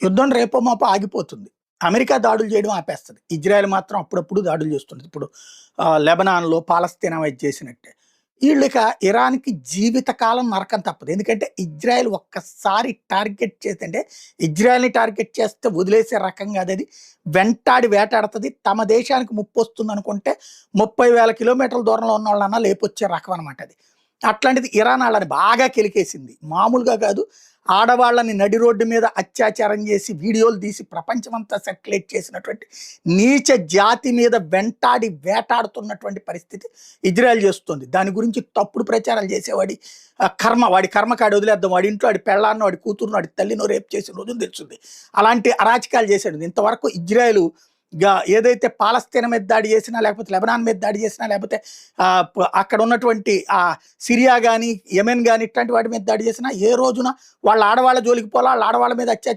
యుద్ధం రేపో మాపో ఆగిపోతుంది. అమెరికా దాడులు చేయడం ఆపేస్తది. ఇజ్రాయెల్ మాత్రం అప్పుడప్పుడు దాడులు చేస్తుంది. ఇప్పుడు లెబనాన్‌లో, పాలస్తీనా మీద చేసినట్టే. ఈళ్ళిక ఇరాన్‌కి జీవితకాలం నరకం తప్పదు. ఎందుకంటే ఇజ్రాయెల్ ఒక్కసారి టార్గెట్ చేసింటే ఇజ్రాయెల్‌ని టార్గెట్ చేస్తే వదిలేసే రకం కాదది. వెంటాడి వేటాడుతది. తమ దేశానికి ముప్పొస్తుందనుకుంటే 30,000 కిలోమీటర్ల దూరంలో ఉన్నోళ్ళన్నా లేపొచ్చే రకం అనమాట అది. అట్లాంటిది ఇరాన్ ఆళ్ళని బాగా కెలికేసింది. మామూలుగా కాదు. ఆడవాళ్ళని నడి రోడ్డు మీద అత్యాచారం చేసి వీడియోలు తీసి ప్రపంచమంతా సర్క్యులేట్ చేసినటువంటి నీచ జాతి మీద వెంటాడి వేటాడుతున్నటువంటి పరిస్థితి ఇజ్రాయెల్ చేస్తుంది. దాని గురించి తప్పుడు ప్రచారాలు చేసేవాడి వాడి కర్మకాడి వదిలేద్దాం. వాడి ఇంట్లో వాడి పెళ్ళాన్నో, వాడి కూతురునో, వాడి తల్లినో రేపు చేసిన రోజున తెలుస్తుంది. అలాంటి అరాచకాలు చేశాడు. ఇంతవరకు ఇజ్రాయెల్ ఏదైతే పాలస్తీనా మీద దాడి చేసినా, లేకపోతే లెబనాన్ మీద దాడి చేసినా, లేకపోతే అక్కడ ఉన్నటువంటి సిరియా గానీ, యెమెన్ గానీ ఇట్లాంటి వాటి మీద దాడి చేసినా ఏ రోజున వాళ్ళ ఆడవాళ్ళ జోలికి పోలా, వాళ్ళ ఆడవాళ్ళ మీద అత్యాచారం